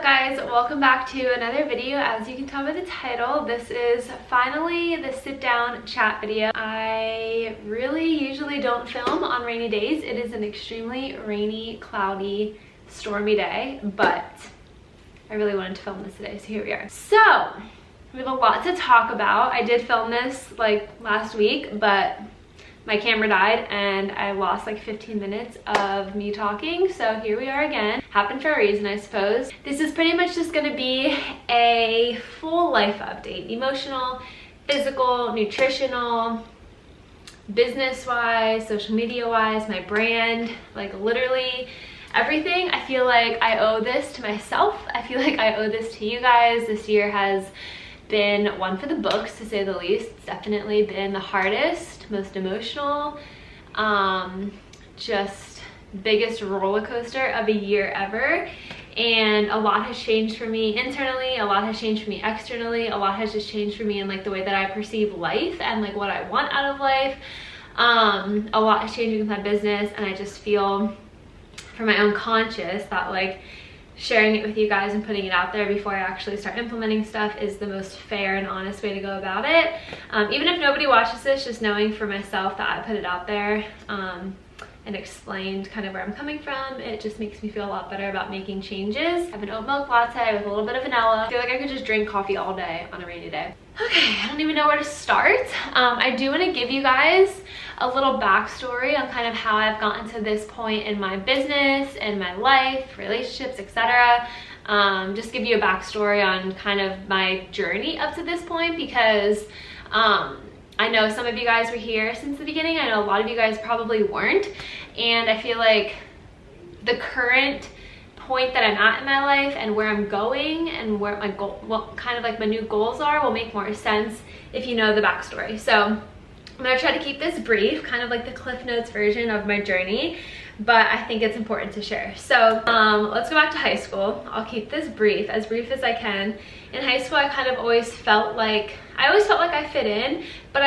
guys? Welcome back to another video. As you can tell by the title, this is finally the sit down chat video. I really usually don't film on rainy days. It is an extremely rainy, cloudy, stormy day, but I really wanted to film this today, so here we are. So we have a lot to talk about. I did film this like last week, but my camera died and I lost like 15 minutes of me talking, so here we are again. Happened for a reason, I suppose. This is pretty much just gonna be a full life update. Emotional, physical, nutritional, business-wise, social media-wise, my brand, like literally everything. I feel like I owe this to myself. I feel like I owe this to you guys. This year has been one for the books, to say the least. It's definitely been the hardest, most emotional, just biggest roller coaster of a year ever. And a lot has changed for me internally, a lot has changed for me externally, a lot has just changed for me in like the way that I perceive life and like what I want out of life. A lot is changing with my business, and I just feel for my own conscience that like sharing it with you guys and putting it out there before I actually start implementing stuff is the most fair and honest way to go about it. Even if nobody watches this, just knowing for myself that I put it out there and explained kind of where I'm coming from, it just makes me feel a lot better about making changes. I have an oat milk latte with a little bit of vanilla. I feel like I could just drink coffee all day on a rainy day. Okay, I don't even know where to start. I do want to give you guys a little backstory on kind of how I've gotten to this point in my business and my life, relationships, etc. Just give you a backstory on kind of my journey up to this point, because I know some of you guys were here since the beginning. I know a lot of you guys probably weren't, and I feel like the current point that I'm at in my life and where I'm going and where my goal, well, kind of like my new goals are, will make more sense if you know the backstory. So I'm gonna try to keep this brief, kind of like the Cliff Notes version of my journey, but I think it's important to share. So let's go back to high school. I'll keep this brief as I can. In high school, I kind of always felt like I fit in, but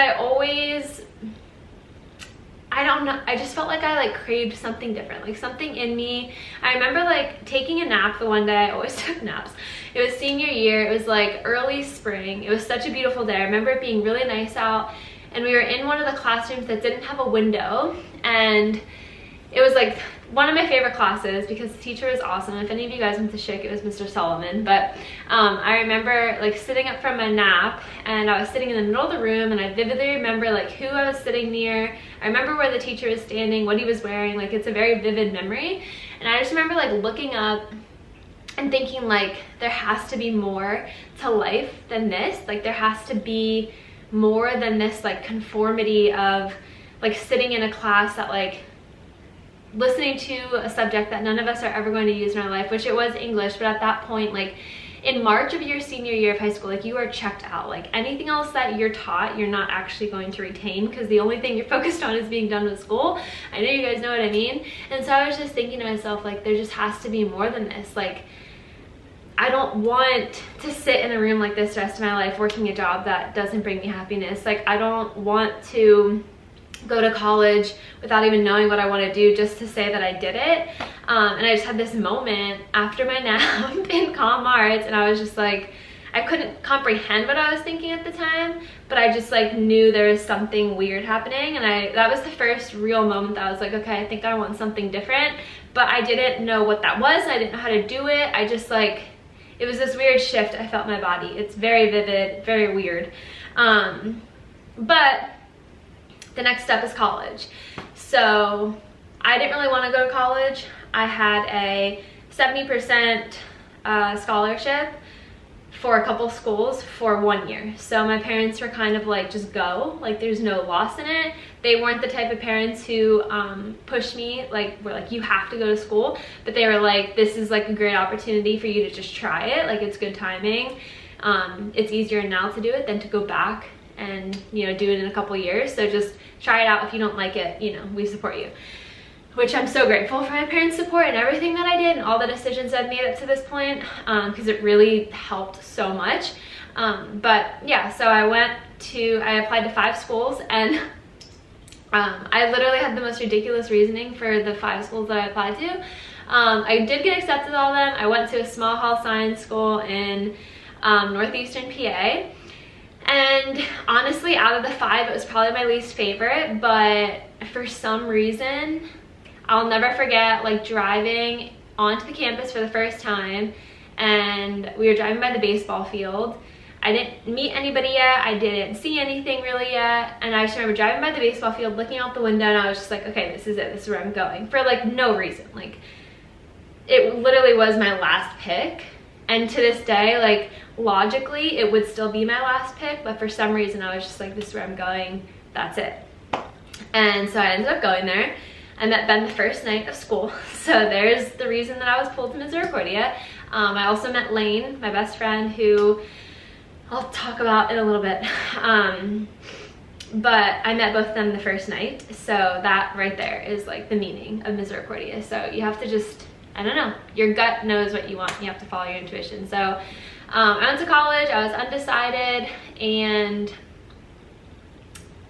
I don't know, I just felt like I like craved something different, like something in me. I remember like taking a nap the one day. I always took naps. It was senior year. It was like early spring. It was such a beautiful day. I remember it being really nice out, and we were in one of the classrooms that didn't have a window, and it was like one of my favorite classes because the teacher was awesome. If any of you guys went to Schick, it was Mr. Solomon. But I remember like sitting up from a nap, and I was sitting in the middle of the room, and I vividly remember like who I was sitting near. I remember where the teacher was standing, what he was wearing. Like, it's a very vivid memory. And I just remember like looking up and thinking like there has to be more to life than this. Like, there has to be more than this like conformity of like sitting in a class that like listening to a subject that none of us are ever going to use in our life, which it was English. But at that point, like in March of your senior year of high school, like you are checked out. Like anything else that you're taught, you're not actually going to retain, because the only thing you're focused on is being done with school. I know you guys know what I mean. And so I was just thinking to myself, like, there just has to be more than this. Like, I don't want to sit in a room like this the rest of my life working a job that doesn't bring me happiness. Like, I don't want to go to college without even knowing what I want to do just to say that I did it. And I just had this moment after my nap in Calm Arts, and I was just like, I couldn't comprehend what I was thinking at the time, but I just like knew there was something weird happening. And that was the first real moment that I was like, okay, I think I want something different. But I didn't know what that was. I didn't know how to do it. I just like, it was this weird shift I felt in my body. It's very vivid, very weird. But the next step is college. So I didn't really want to go to college. I had a 70% scholarship for a couple schools for 1 year. So my parents were kind of like, just go. Like, there's no loss in it. They weren't the type of parents who pushed me, like, were like, you have to go to school. But they were like, this is like a great opportunity for you to just try it. Like, it's good timing. It's easier now to do it than to go back and, you know, do it in a couple years. So just try it out. If you don't like it, you know, we support you. Which I'm so grateful for my parents' support and everything that I did and all the decisions I've made up to this point, because it really helped so much. But yeah, so I applied to 5 schools, and I literally had the most ridiculous reasoning for the 5 schools that I applied to. I did get accepted to all of them. I went to a small health science school in northeastern PA. And honestly, out of the 5, it was probably my least favorite, but for some reason, I'll never forget like driving onto the campus for the first time, and we were driving by the baseball field. I didn't meet anybody yet, I didn't see anything really yet, and I just remember driving by the baseball field, looking out the window, and I was just like, okay, this is it, this is where I'm going, for like no reason. Like, it literally was my last pick, and to this day, like, logically, it would still be my last pick, but for some reason, I was just like, this is where I'm going, that's it. And so I ended up going there. I met Ben the first night of school, so there's the reason that I was pulled to Misericordia. I also met Lane, my best friend, who I'll talk about in a little bit. But I met both of them the first night, so that right there is like the meaning of Misericordia. So you have to just, I don't know, your gut knows what you want, you have to follow your intuition. So I went to college, I was undecided, and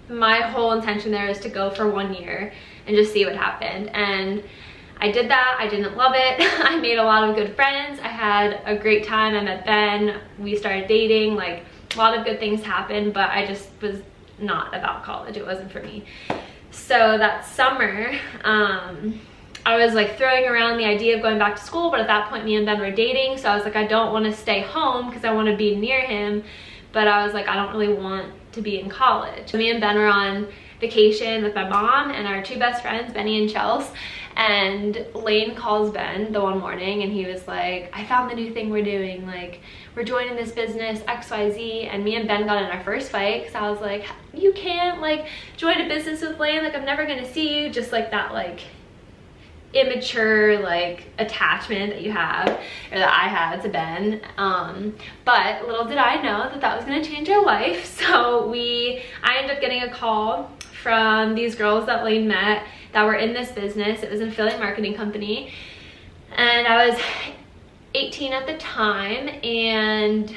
my whole intention there is to go for 1 year and just see what happened. And I did that. I didn't love it. I made a lot of good friends. I had a great time. I met Ben. We started dating. Like, a lot of good things happened, but I just was not about college. It wasn't for me. So that summer, I was like throwing around the idea of going back to school, but at that point me and Ben were dating. So I was like, I don't want to stay home because I want to be near him. But I was like, I don't really want to be in college. Me and Ben were on vacation with my mom and our 2 best friends, Benny and Chels. And Lane calls Ben the one morning and he was like, I found the new thing we're doing. Like, we're joining this business, XYZ. And me and Ben got in our first fight because I was like, you can't like join a business with Lane. Like, I'm never going to see you. Just like that, like, immature like attachment that you have, or that I had to Ben. But little did I know that that was going to change our life. So I ended up getting a call from these girls that Lane met that were in this business. It was an affiliate marketing company, and I was 18 at the time, and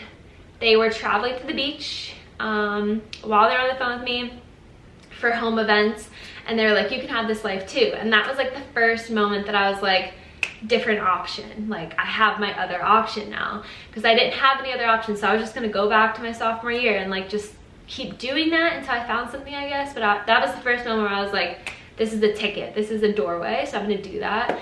they were traveling to the beach while they were on the phone with me for home events. And they were like, you can have this life too. And that was like the first moment that I was like, different option. Like, I have my other option now, because I didn't have any other options. So I was just gonna go back to my sophomore year and like just keep doing that until I found something, I guess. But that was the first moment where I was like, this is the ticket, this is the doorway, so I'm gonna do that.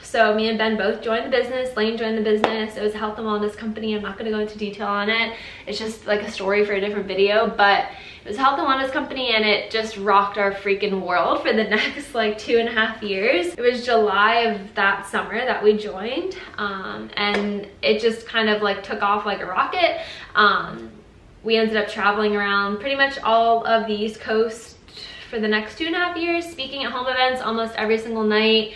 So me and Ben both joined the business. Lane joined the business. It was a health and wellness company. I'm not gonna go into detail on it. It's just like a story for a different video, but it was a health and wellness company, and it just rocked our freaking world for the next like 2.5 years. It was July of that summer that we joined, and it just kind of like took off like a rocket. We ended up traveling around pretty much all of the East Coast for the next 2.5 years, speaking at home events almost every single night,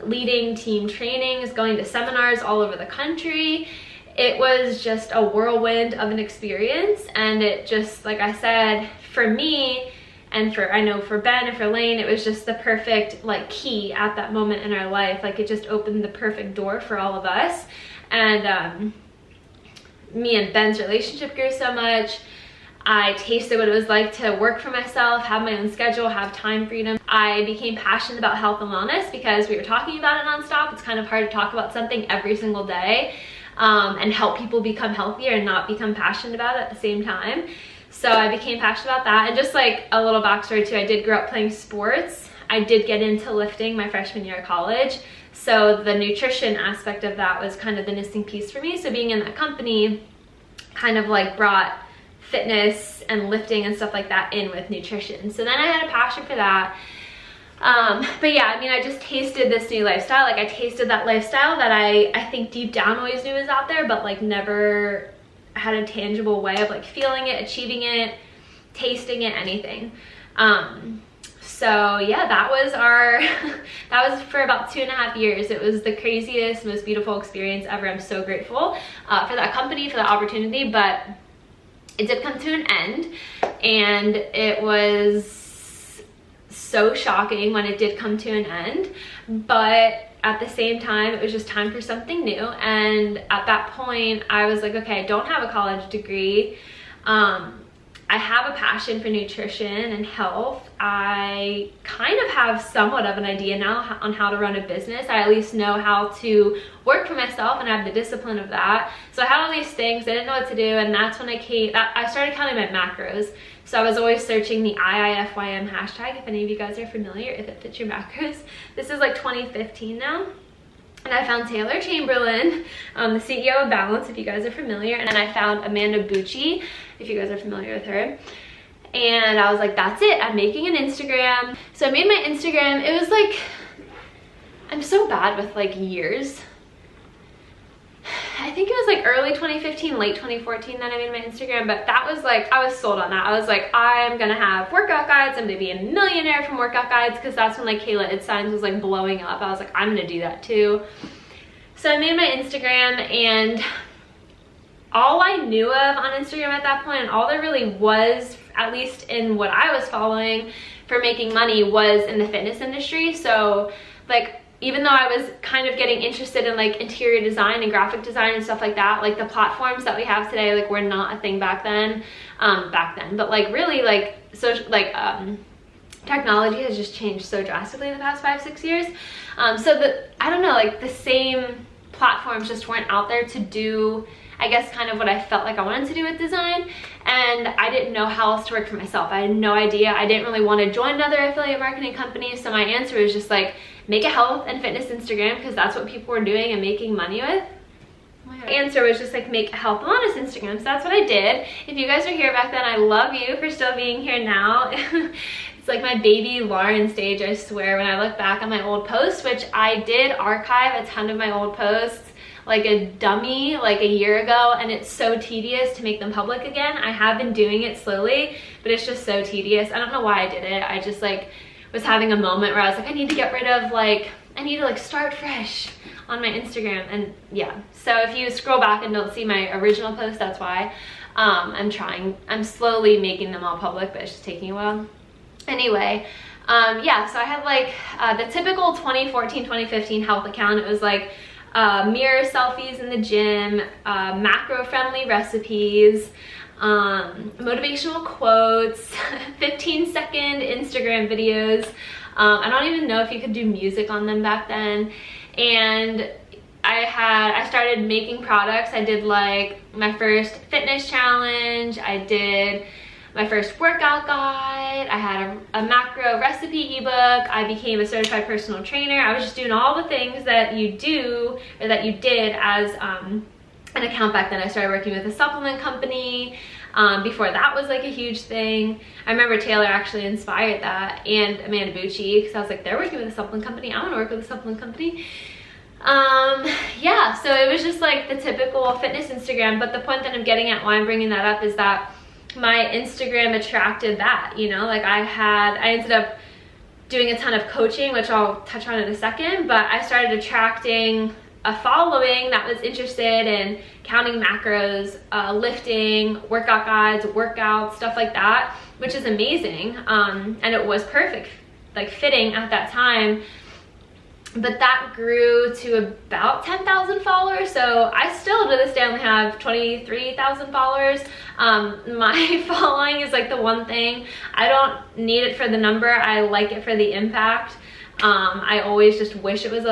leading team trainings, going to seminars all over the country. It was just a whirlwind of an experience, and it just, like I said, for me, and I know for Ben and for Lane, it was just the perfect like key at that moment in our life. Like, it just opened the perfect door for all of us. And me and Ben's relationship grew so much. I tasted what it was like to work for myself, have my own schedule, have time freedom. I became passionate about health and wellness because we were talking about it nonstop. It's kind of hard to talk about something every single day and help people become healthier and not become passionate about it at the same time. So I became passionate about that. And just like a little backstory too, I did grow up playing sports. I did get into lifting my freshman year of college. So the nutrition aspect of that was kind of the missing piece for me. So being in that company kind of like brought fitness and lifting and stuff like that in with nutrition. So then I had a passion for that. But yeah, I mean, I just tasted this new lifestyle. Like, I tasted that lifestyle that I think deep down always knew was out there, but like never had a tangible way of like feeling it, achieving it, tasting it, anything. So yeah, that was that was for about 2.5 years. It was the craziest, most beautiful experience ever. I'm so grateful for that company, for that opportunity, but it did come to an end, and it was so shocking when it did come to an end, but at the same time, it was just time for something new. And at that point, I was like, okay, I don't have a college degree. I have a passion for nutrition and health. I kind of have somewhat of an idea now on how to run a business. I at least know how to work for myself and have the discipline of that. So I had all these things, I didn't know what to do, and that's when I started counting my macros. So I was always searching the IIFYM hashtag, if any of you guys are familiar, if it fits your macros. This is like 2015 now. And I found Taylor Chamberlain, the CEO of Balance, if you guys are familiar. And then I found Amanda Bucci, if you guys are familiar with her. And I was like, that's it, I'm making an Instagram. So I made my Instagram. It was like, I'm so bad with like years. I think it was like early 2015, late 2014 that I made my Instagram, but that was like, I was sold on that. I was like, I'm gonna have workout guides, I'm gonna be a millionaire from workout guides, because that's when like Kayla It Signs was like blowing up. I was like, I'm gonna do that too. So I made my Instagram, and all I knew of on Instagram at that point, and all there really was, at least in what I was following for making money, was in the fitness industry. So like, even though I was kind of getting interested in like interior design and graphic design and stuff like that, like the platforms that we have today, like were not a thing back then, but like really like, technology has just changed so drastically in the past 5-6 years. I don't know, like the same platforms just weren't out there to do, I guess, kind of what I felt like I wanted to do with design, and I didn't know how else to work for myself. I had no idea. I didn't really want to join another affiliate marketing company, so my answer was just like, make a health and fitness Instagram, because that's what people were doing and making money with. My answer was just like, make a health and wellness Instagram. So that's what I did. If you guys were here back then, I love you for still being here now. It's like my baby Lauren stage, I swear, when I look back on my old posts, which I did archive a ton of my old posts like a dummy like a year ago, and it's so tedious to make them public again. I have been doing it slowly, but it's just so tedious. I don't know why I did it. I just like was having a moment where I was like, I need to get rid of like, I need to like start fresh on my Instagram. And yeah, so if you scroll back and don't see my original post, that's why. I'm slowly making them all public, but it's just taking a while. Anyway, yeah, so I had like the typical 2014, 2015 health account. It was like mirror selfies in the gym, macro-friendly recipes, motivational quotes, 15-second Instagram videos. I don't even know if you could do music on them back then. And I started making products. I did like my first fitness challenge. I did my first workout guide. I had a macro recipe ebook. I became a certified personal trainer. I was just doing all the things that you do, or that you did as an account back then. I started working with a supplement company. Before that was like a huge thing. I remember Taylor actually inspired that, and Amanda Bucci, because I was like, they're working with a supplement company, I want to work with a supplement company. Yeah, so it was just like the typical fitness Instagram, but the point that I'm getting at, why I'm bringing that up, is that my Instagram attracted that, you know, like I ended up doing a ton of coaching, which I'll touch on in a second, but I started attracting a following that was interested in counting macros, lifting, workout guides, workouts, stuff like that, which is amazing. And it was perfect, like fitting at that time. But that grew to about 10,000 followers. So I still to this day only have 23,000 followers. My following is like the one thing. I don't need it for the number. I like it for the impact. I always just wish it was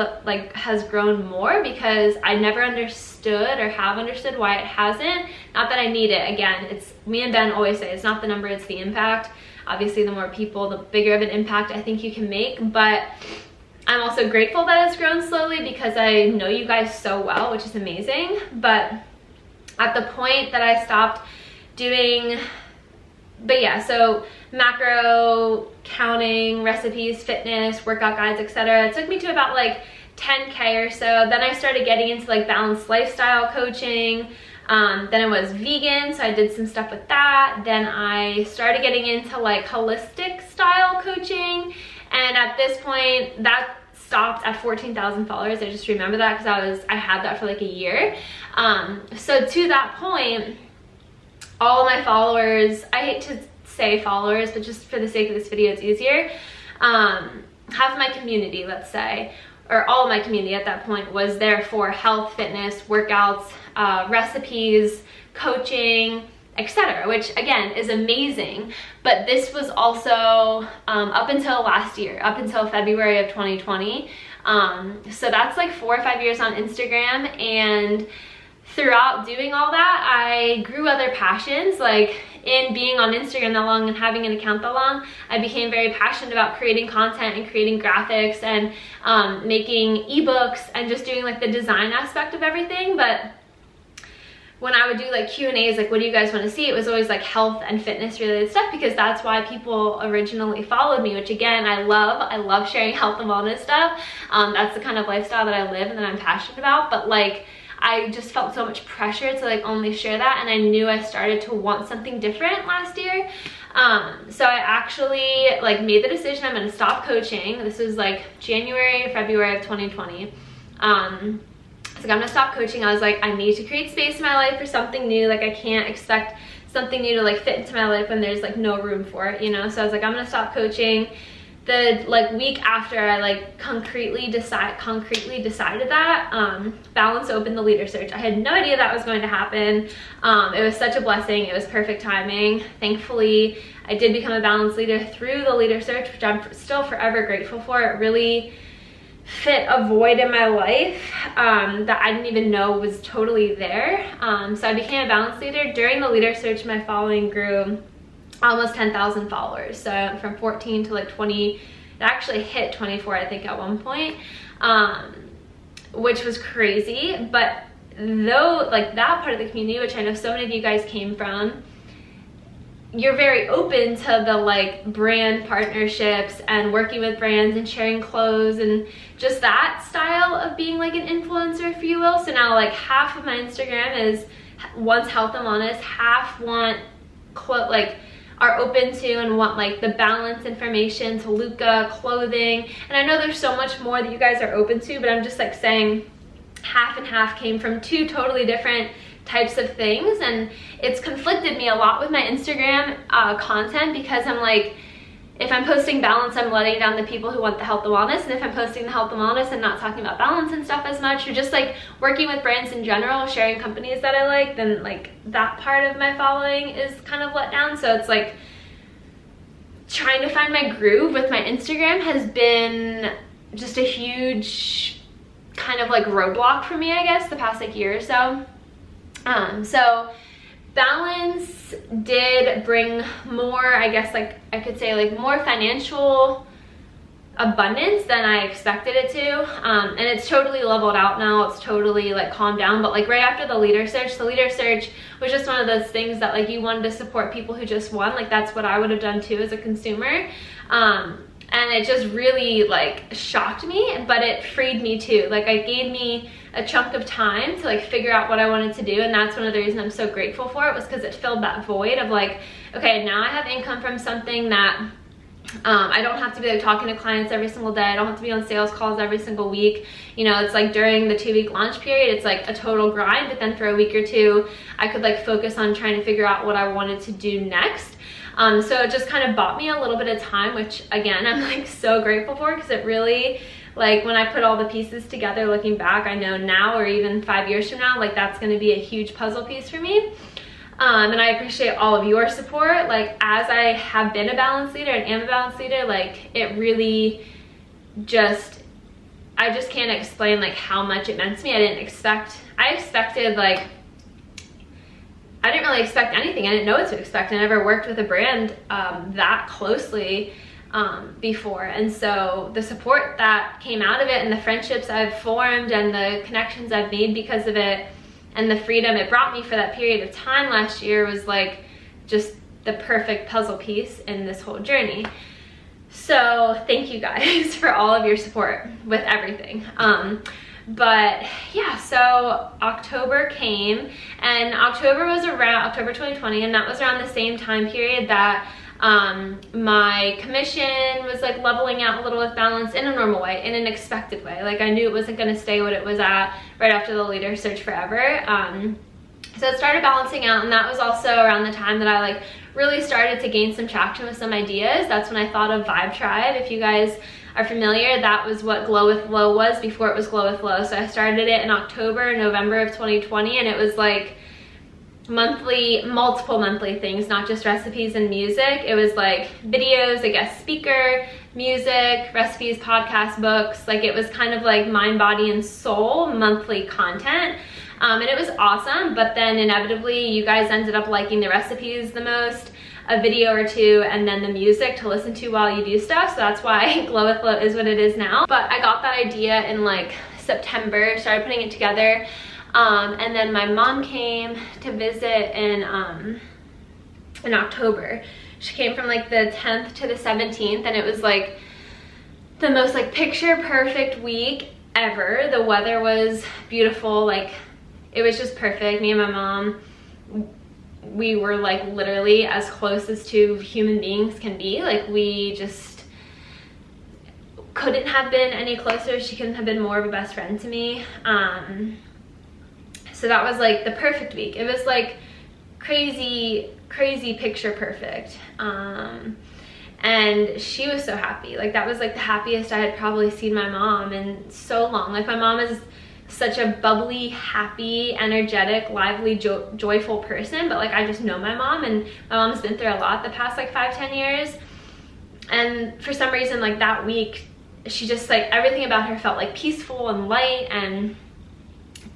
has grown more, because I never understood or have understood why it hasn't. Not that I need it. Again, it's me and Ben always say, it's not the number, it's the impact. Obviously, the more people, the bigger of an impact I think you can make. But I'm also grateful that it's grown slowly, because I know you guys so well, which is amazing. But at the point that I stopped doing, but yeah, so macro, counting, recipes, fitness, workout guides, etc. It took me to about like 10K or so. Then I started getting into like balanced lifestyle coaching. Then it was vegan, so I did some stuff with that. Then I started getting into like holistic style coaching. And at this point, that stopped at 14,000 followers. I just remember that because I had that for like a year. So to that point, all of my followers, I hate to say followers, but just for the sake of this video, it's easier. Half my community, let's say, or all of my community at that point, was there for health, fitness, workouts, recipes, coaching, etc., which again is amazing. But this was also up until last year, up until February of 2020. So that's like 4 or 5 years on Instagram, and throughout doing all that, I grew other passions. Like in being on Instagram that long and having an account that long, I became very passionate about creating content and creating graphics and making ebooks and just doing like the design aspect of everything. But when I would do like Q&As, like what do you guys want to see, it was always like health and fitness related stuff, because that's why people originally followed me, which again, I love sharing health and wellness stuff. That's the kind of lifestyle that I live and that I'm passionate about. But like, I just felt so much pressure to like only share that, and I knew I started to want something different last year. So I actually like made the decision I'm going to stop coaching. This was like January or February of 2020. So I'm gonna stop coaching. I was like, I need to create space in my life for something new. Like I can't expect something new to like fit into my life when there's like no room for it, you know? So I was like, I'm gonna stop coaching. The like week after I like concretely decided that, Balance opened the leader search. I had no idea that was going to happen. It was such a blessing. It was perfect timing. Thankfully, I did become a Balance leader through the leader search, which I'm still forever grateful for. It really fit a void in my life that I didn't even know was totally there. So I became a Balance leader. During the leader search, my following grew almost 10,000 followers. So from 14 to like 20, it actually hit 24, I think, at one point, which was crazy. But though, like that part of the community, which I know so many of you guys came from, you're very open to the like brand partnerships and working with brands and sharing clothes and just that style of being like an influencer, if you will. So now like half of my Instagram is wants health and wellness, half want like are open to and want like the Balance information, Toluca, clothing. And I know there's so much more that you guys are open to, but I'm just like saying half and half came from two totally different types of things. And it's conflicted me a lot with my Instagram content, because I'm like, if I'm posting Balance, I'm letting down the people who want the health and wellness, and if I'm posting the health and wellness and not talking about Balance and stuff as much, or just like working with brands in general, sharing companies that I like, then like that part of my following is kind of let down. So it's like trying to find my groove with my Instagram has been just a huge kind of like roadblock for me, I guess, the past like year or so. So Balance did bring more, I guess, like I could say like more financial abundance than I expected it to, and it's totally leveled out now. It's totally like calmed down. But like right after the leader search was just one of those things that like you wanted to support people who just won. Like that's what I would have done too as a consumer. And it just really like shocked me, but it freed me too. Like it gave me a chunk of time to like figure out what I wanted to do. And that's one of the reasons I'm so grateful for it, was because it filled that void of like, okay, now I have income from something that I don't have to be like talking to clients every single day. I don't have to be on sales calls every single week. You know, it's like during the 2-week launch period, it's like a total grind. But then for a week or two, I could like focus on trying to figure out what I wanted to do next. So it just kind of bought me a little bit of time, which again, I'm like so grateful for, because it really, like when I put all the pieces together, looking back, I know now or even 5 years from now, like that's going to be a huge puzzle piece for me. And I appreciate all of your support. Like as I have been a Balance leader and am a Balance leader, like it really just, I just can't explain like how much it meant to me. I expected like, I didn't really expect anything. I didn't know what to expect. I never worked with a brand that closely before. And so the support that came out of it, and the friendships I've formed and the connections I've made because of it, and the freedom it brought me for that period of time last year, was like just the perfect puzzle piece in this whole journey. So thank you guys for all of your support with everything. But yeah, so October came, and October was around October 2020, and that was around the same time period that my commission was like leveling out a little with Balance in a normal way, in an expected way. Like I knew it wasn't going to stay what it was at right after the leader search forever. So it started balancing out, and that was also around the time that I like really started to gain some traction with some ideas. That's when I thought of Vibe Tribe. If you guys are familiar, that was what Glow with Flow was before it was Glow with Flow. So I started it in October, November of 2020, and it was like multiple monthly things, not just recipes and music. It was like videos, a guest speaker, music, recipes, podcasts, books. Like it was kind of like mind, body, and soul monthly content. And it was awesome, but then inevitably you guys ended up liking the recipes the most, a video or two, and then the music to listen to while you do stuff. So that's why Glow with Lo is what it is now. But I got that idea in like September, started putting it together. And then my mom came to visit in October. She came from like the 10th to the 17th, and it was like the most like picture perfect week ever. The weather was beautiful, like it was just perfect. Me and my mom, we were like literally as close as two human beings can be. Like we just couldn't have been any closer. She couldn't have been more of a best friend to me. So that was like the perfect week. It was like crazy picture perfect. And she was so happy. Like that was like the happiest I had probably seen my mom in so long. Like my mom is such a bubbly, happy, energetic, lively, joyful person, but like I just know my mom, and my mom's been through a lot the past like 5-10 years. And for some reason, like that week, she just like everything about her felt like peaceful and light and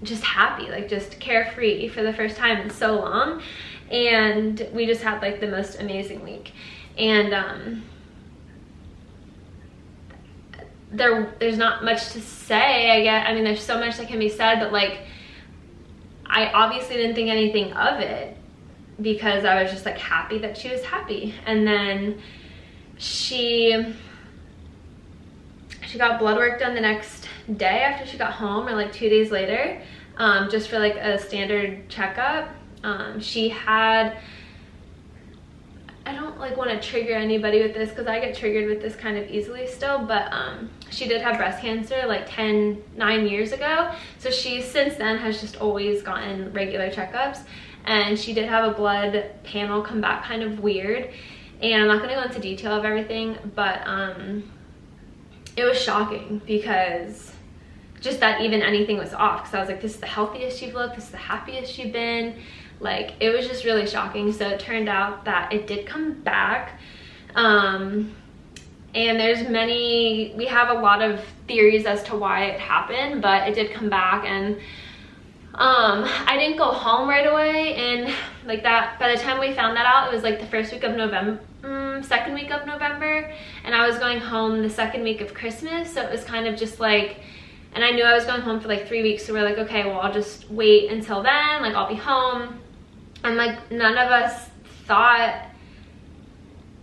just happy, like just carefree for the first time in so long. And we just had like the most amazing week. And there's not much to say, I guess. I mean, there's so much that can be said, but like I obviously didn't think anything of it because I was just like happy that she was happy. And then she got blood work done the next day after she got home, or like 2 days later, just for like a standard checkup. She had, I don't like want to trigger anybody with this because I get triggered with this kind of easily still, but she did have breast cancer like 9 years ago. So she since then has just always gotten regular checkups, and she did have a blood panel come back kind of weird. And I'm not going to go into detail of everything, but it was shocking because just that even anything was off, because I was like, this is the healthiest you've looked, this is the happiest you've been. Like it was just really shocking. So it turned out that it did come back, and we have a lot of theories as to why it happened, but it did come back. And I didn't go home right away, and like that, by the time we found that out, it was like the first week of November, second week of November, and I was going home the second week of Christmas. So it was kind of just like, and I knew I was going home for like 3 weeks, so we're like, okay, well, I'll just wait until then, like I'll be home. And like none of us thought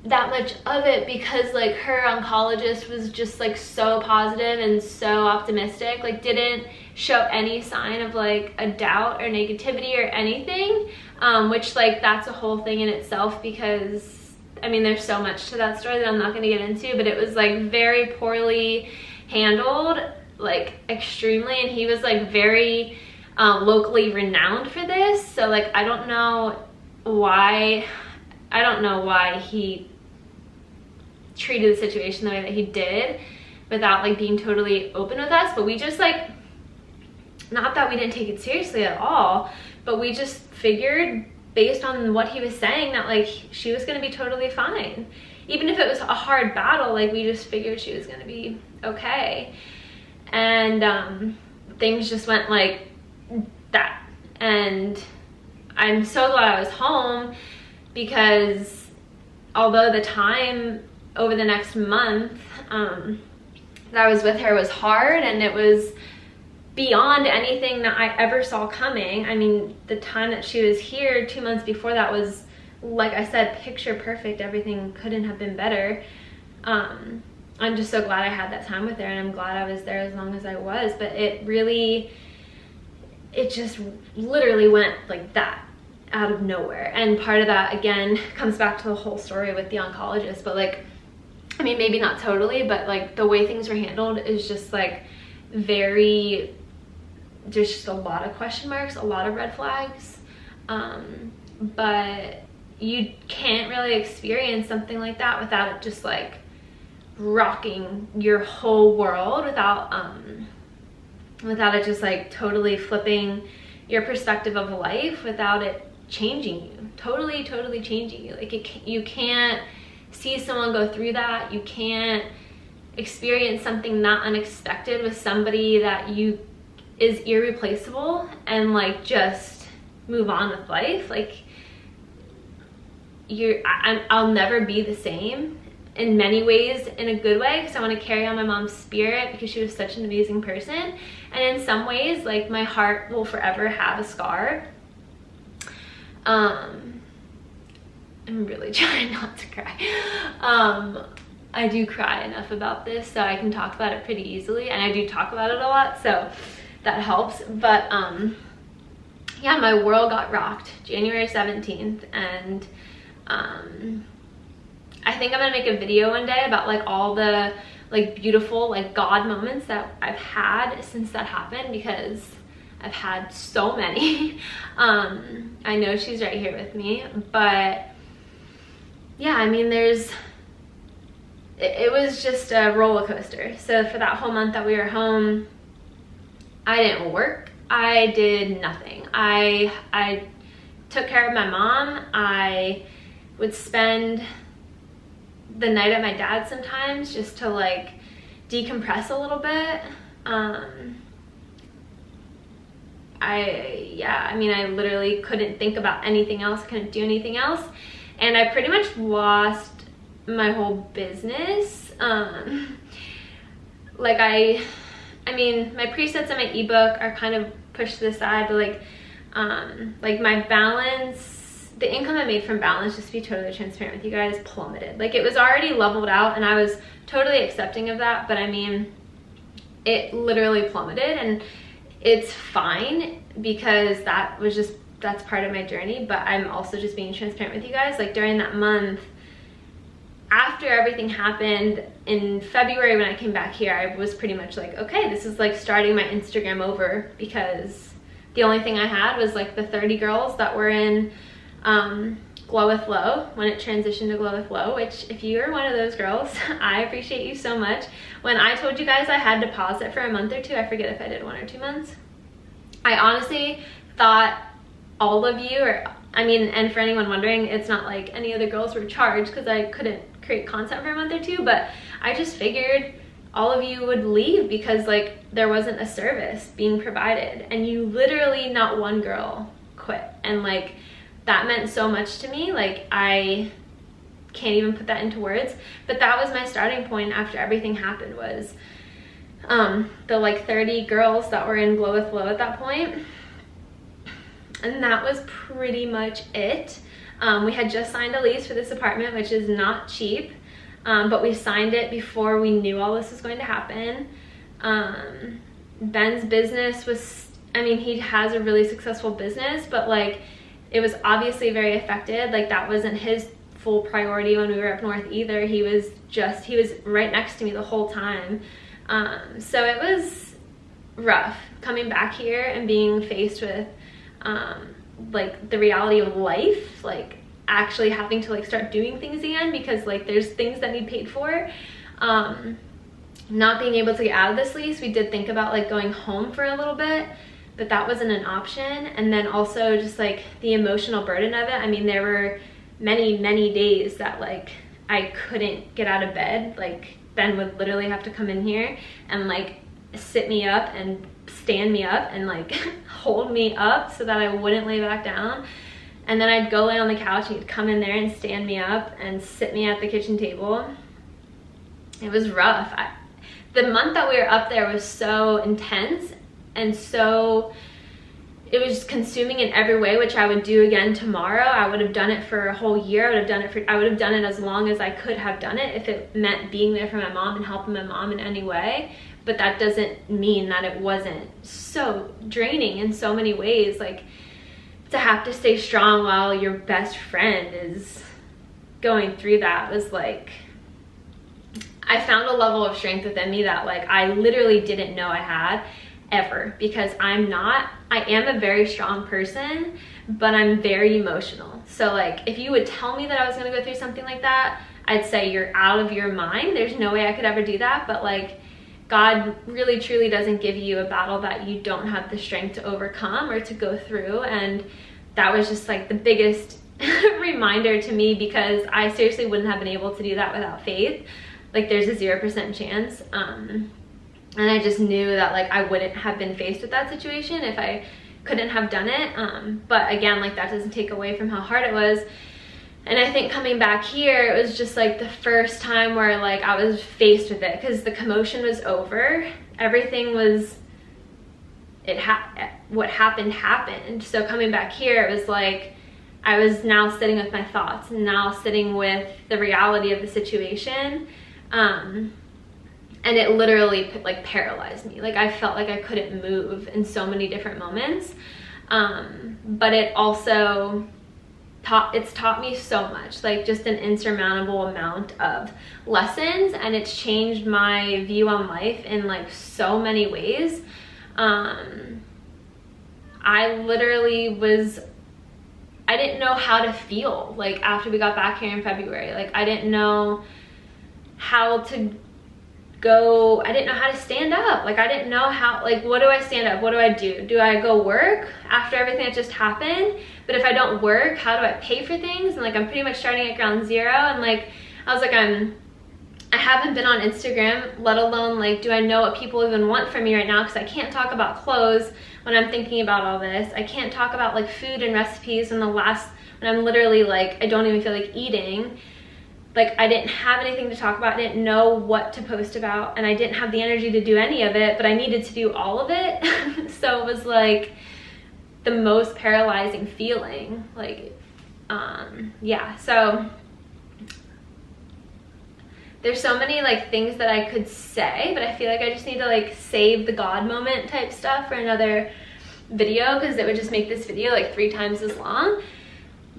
that much of it because like her oncologist was just like so positive and so optimistic, like didn't show any sign of like a doubt or negativity or anything, which like that's a whole thing in itself, because I mean there's so much to that story that I'm not going to get into, but it was like very poorly handled, like extremely. And he was like very locally renowned for this, so like I don't know why he treated the situation the way that he did without like being totally open with us. But we just like, not that we didn't take it seriously at all, but we just figured based on what he was saying that like she was going to be totally fine. Even if it was a hard battle, like we just figured she was going to be okay. And things just went like that. And I'm so glad I was home, because although the time over the next month that I was with her was hard, and it was beyond anything that I ever saw coming. I mean, the time that she was here 2 months before that was, like I said, picture perfect. Everything couldn't have been better. I'm just so glad I had that time with her, and I'm glad I was there as long as I was. But it just literally went like that out of nowhere. And part of that again comes back to the whole story with the oncologist, but like, I mean, maybe not totally, but like the way things were handled is just like very, there's just a lot of question marks, a lot of red flags. But you can't really experience something like that without it just like rocking your whole world, without it just like totally flipping your perspective of life, without it changing you, totally changing you. Like you can't see someone go through that. You can't experience something not unexpected with somebody that you is irreplaceable and like just move on with life. Like I'll never be the same in many ways, in a good way, because I want to carry on my mom's spirit because she was such an amazing person. And in some ways, like, my heart will forever have a scar. I'm really trying not to cry. I do cry enough about this, so I can talk about it pretty easily, and I do talk about it a lot, so that helps. But yeah, my world got rocked January 17th, and I think I'm gonna make a video one day about like all the like beautiful like God moments that I've had since that happened, because I've had so many. I know she's right here with me, but yeah, I mean, it was just a roller coaster. So for that whole month that we were home, I didn't work. I did nothing. I took care of my mom. I would spend the night at my dad's sometimes just to like decompress a little bit. I mean, I literally couldn't think about anything else, couldn't do anything else. And I pretty much lost my whole business. Like I mean, my presets and my ebook are kind of pushed to the side, but like my balance, the income I made from balance, just to be totally transparent with you guys, plummeted. Like, it was already leveled out and I was totally accepting of that, but I mean, it literally plummeted, and it's fine because that's part of my journey. But I'm also just being transparent with you guys. Like, during that month, after everything happened in February when I came back here, I was pretty much like, okay, this is like starting my Instagram over, because the only thing I had was like the 30 girls that were in Glow with Low when it transitioned to Glow with Low, which if you're one of those girls, I appreciate you so much. When I told you guys I had to pause it for a month or two, I forget if I did 1 or 2 months, I honestly thought all of you, or I mean, and for anyone wondering, it's not like any other girls were charged because I couldn't create content for a month or two, but I just figured all of you would leave because like there wasn't a service being provided, and you literally, not one girl quit, and like that meant so much to me. Like, I can't even put that into words, but that was my starting point after everything happened, was the like 30 girls that were in Glow with Low at that point. And that was pretty much it. We had just signed a lease for this apartment, which is not cheap, but we signed it before we knew all this was going to happen. Ben's business was, I mean, he has a really successful business, but like, it was obviously very affected. Like, that wasn't his full priority when we were up north either. He was right next to me the whole time. So it was rough coming back here and being faced with like the reality of life, like actually having to like start doing things again, because like there's things that need paid for. Not being able to get out of this lease, we did think about like going home for a little bit, but that wasn't an option. And then also just like the emotional burden of it. I mean, there were many days that like I couldn't get out of bed. Like, Ben would literally have to come in here and like sit me up and stand me up and like hold me up so that I wouldn't lay back down. And then I'd go lay on the couch and he'd come in there and stand me up and sit me at the kitchen table. It was rough. The month that we were up there was so intense, and so it was just consuming in every way, which I would do again tomorrow. I would have done it for a whole year. I would have done it as long as I could have done it if it meant being there for my mom and helping my mom in any way. But that doesn't mean that it wasn't so draining in so many ways. Like, to have to stay strong while your best friend is going through that was like, I found a level of strength within me that like I literally didn't know I had ever, because I am a very strong person, but I'm very emotional. So like, if you would tell me that I was gonna go through something like that, I'd say you're out of your mind. There's no way I could ever do that. But like, God really truly doesn't give you a battle that you don't have the strength to overcome or to go through. And that was just like the biggest reminder to me, because I seriously wouldn't have been able to do that without faith. Like there's a 0% chance. And I just knew that like I wouldn't have been faced with that situation if I couldn't have done it. But again, like that doesn't take away from how hard it was. And I think coming back here, it was just like the first time where like I was faced with it, because the commotion was over. Everything was, what happened. So coming back here, it was like I was now sitting with my thoughts, and now sitting with the reality of the situation. And it literally like paralyzed me. Like I felt like I couldn't move in so many different moments. But it also taught me so much, like just an insurmountable amount of lessons, and it's changed my view on life in like so many ways. I literally I didn't know how to feel like after we got back here in February. Like I didn't know how to go, I didn't know how to stand up. Like I didn't know how, like what do I stand up, what do I do? Do I go work after everything that just happened? But if I don't work, how do I pay for things? And like I'm pretty much starting at ground zero. And like I was like, I haven't been on Instagram, let alone like do I know what people even want from me right now, because I can't talk about clothes when I'm thinking about all this. I can't talk about like food and recipes when I'm literally like I don't even feel like eating. Like I didn't have anything to talk about, I didn't know what to post about, and I didn't have the energy to do any of it, but I needed to do all of it. So it was like the most paralyzing feeling. Like yeah, so there's so many like things that I could say, but I feel like I just need to like save the God moment type stuff for another video, because it would just make this video like 3 times as long.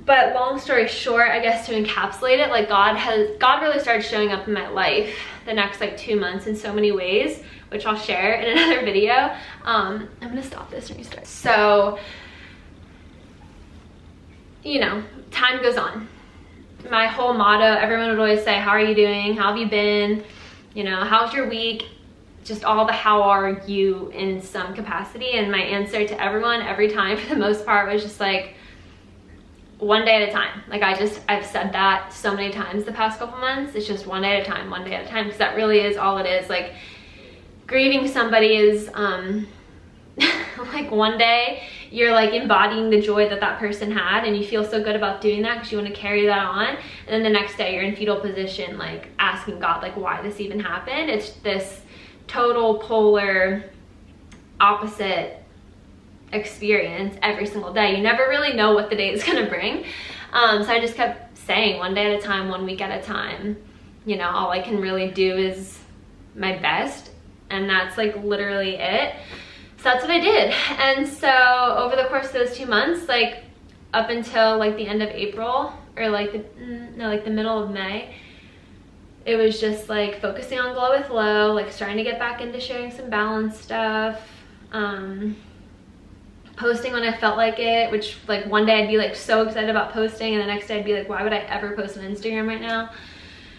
But long story short, I guess to encapsulate it, like God really started showing up in my life the next like 2 months in so many ways, which I'll share in another video. I'm gonna stop this and restart. So, you know, time goes on. My whole motto, everyone would always say, how are you doing? How have you been? You know, how's your week? Just all the how are you in some capacity. And my answer to everyone every time for the most part was just like, one day at a time. Like I've said that so many times the past couple months. It's just one day at a time, one day at a time, because that really is all it is. Like grieving somebody is like one day you're like embodying the joy that that person had, and you feel so good about doing that because you want to carry that on, and then the next day you're in fetal position like asking God like why this even happened. It's this total polar opposite experience every single day. You never really know what the day is gonna bring. So I just kept saying one day at a time, 1 week at a time. You know, all I can really do is my best, and that's like literally it. So that's what I did. And so over the course of those 2 months, like up until like the end of April, or like the middle of May, it was just like focusing on Glow with Low, like starting to get back into sharing some balance stuff, posting when I felt like it, which like one day I'd be like so excited about posting, and the next day I'd be like, why would I ever post on Instagram right now?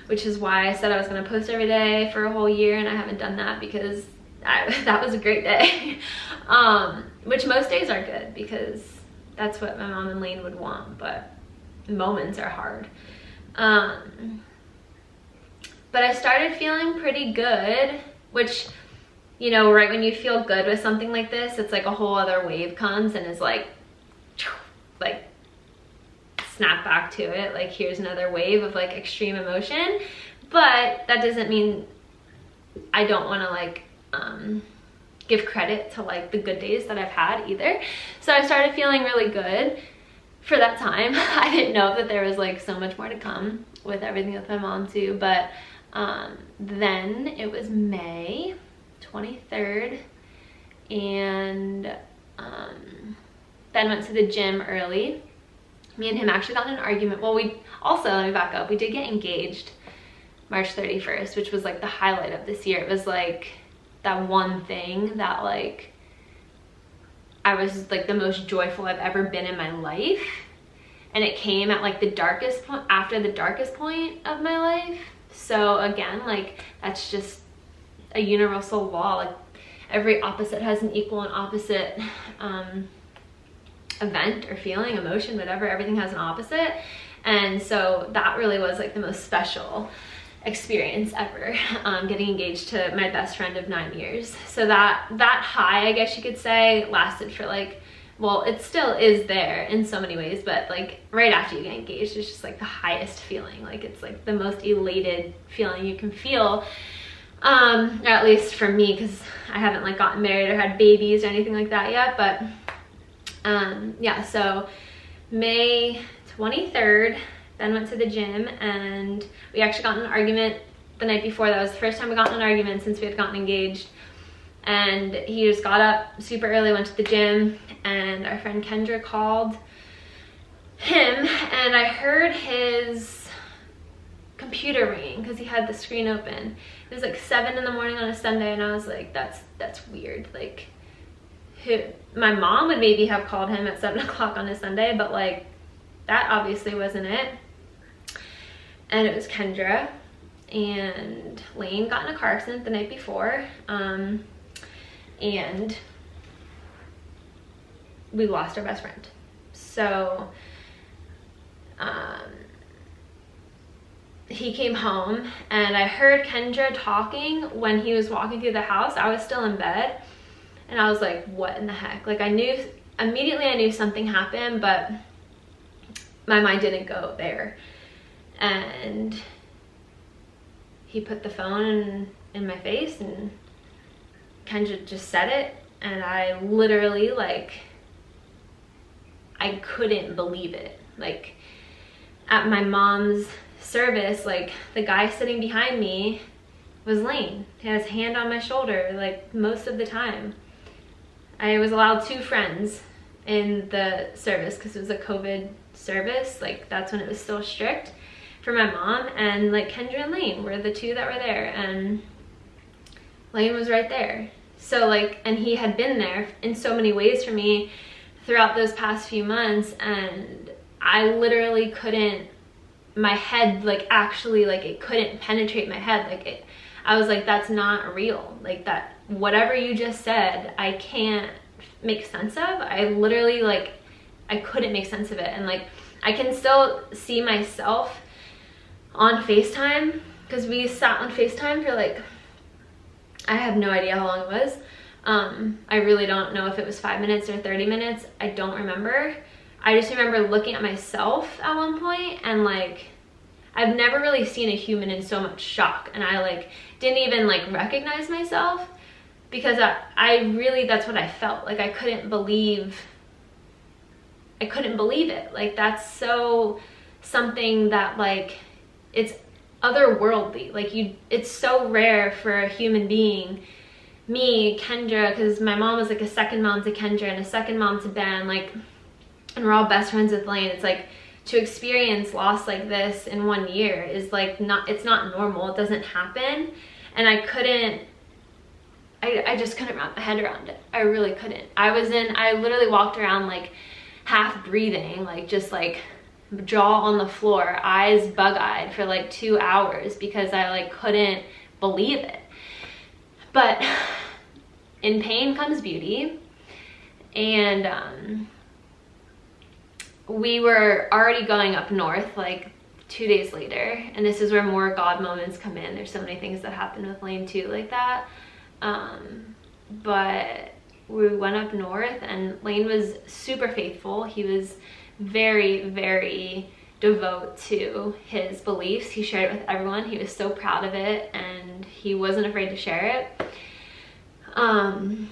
Which is why I said I was gonna post every day for a whole year, and I haven't done that because that was a great day. Which most days are good because that's what my mom and Lane would want, but moments are hard. But I started feeling pretty good, which, you know, right when you feel good with something like this, it's like a whole other wave comes and is like snap back to it. Like here's another wave of like extreme emotion. But that doesn't mean I don't want to like give credit to like the good days that I've had either. So I started feeling really good for that time. I didn't know that there was like so much more to come with everything with my mom too. But then it was May 23rd, and Ben went to the gym early. Me and him actually got in an argument. Well, we also, let me back up, we did get engaged March 31st, which was like the highlight of this year. It was like that one thing that like I was like the most joyful I've ever been in my life, and it came at like the darkest point, after the darkest point of my life. So again, like that's just a universal law. Like every opposite has an equal and opposite event or feeling, emotion, whatever. Everything has an opposite. And so that really was like the most special experience ever, getting engaged to my best friend of 9 years. So that high, I guess you could say, lasted for like, well, it still is there in so many ways, but like right after you get engaged, it's just like the highest feeling. Like it's like the most elated feeling you can feel. Or at least for me, because I haven't like gotten married or had babies or anything like that yet. But yeah, so May 23rd, then went to the gym, and we actually got in an argument the night before. That was the first time we got in an argument since we had gotten engaged. And he just got up super early, went to the gym, and our friend Kendra called him, and I heard his computer ringing because he had the screen open. It was like 7 in the morning on a Sunday, and I was like, that's weird. Like, my mom would maybe have called him at 7 o'clock on a Sunday, but like that obviously wasn't it. And it was Kendra, and Lane got in a car accident the night before, and we lost our best friend. So he came home, and I heard Kendra talking when he was walking through the house. I was still in bed, and I was like, what in the heck? Like, I knew immediately something happened, but my mind didn't go there. And he put the phone in my face, and Kendra just said it, and I literally, like, I couldn't believe it. Like, at my mom's service, like, the guy sitting behind me was Lane. He had his hand on my shoulder, like, most of the time. I was allowed 2 friends in the service because it was a COVID service. Like, that's when it was still strict for my mom, and like Kendra and Lane were the 2 that were there, and Lane was right there. So like, and he had been there in so many ways for me throughout those past few months, and I literally couldn't, my head, like, actually, like, it couldn't penetrate my head. Like, I was like, that's not real. Like, that, whatever you just said, I can't make sense of. I literally, like, I couldn't make sense of it. And like, I can still see myself on FaceTime, because we sat on FaceTime for like, I have no idea how long it was. I really don't know if it was 5 minutes or 30 minutes. I don't remember. I just remember looking at myself at one point, and like, I've never really seen a human in so much shock, and I like didn't even like recognize myself, because I really, that's what I felt. Like, I couldn't believe it. Like, that's so something that, like, it's otherworldly. Like, it's so rare for a human being, me, Kendra, because my mom was like a second mom to Kendra and a second mom to Ben, like, and we're all best friends with Lane. It's like, to experience loss like this in 1 year is like, it's not normal. It doesn't happen. And I just couldn't wrap my head around it. I really couldn't. I literally walked around like half breathing, like just like jaw on the floor, eyes bug-eyed for like 2 hours, because I like couldn't believe it. But in pain comes beauty. And we were already going up north like 2 days later, and this is where more God moments come in. There's so many things that happened with Lane too, like that. But we went up north, and Lane was super faithful. He was very, very devout to his beliefs. He shared it with everyone. He was so proud of it, and he wasn't afraid to share it. And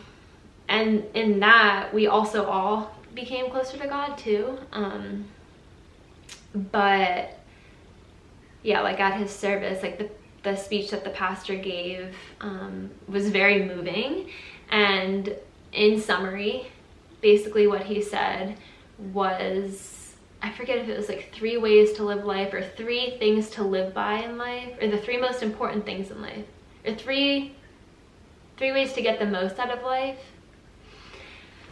in that, we also all became closer to God too. But yeah, like at his service, like the speech that the pastor gave was very moving. And in summary, basically what he said was, I forget if it was like 3 ways to live life, or 3 things to live by in life, or the 3 most important things in life, or three ways to get the most out of life.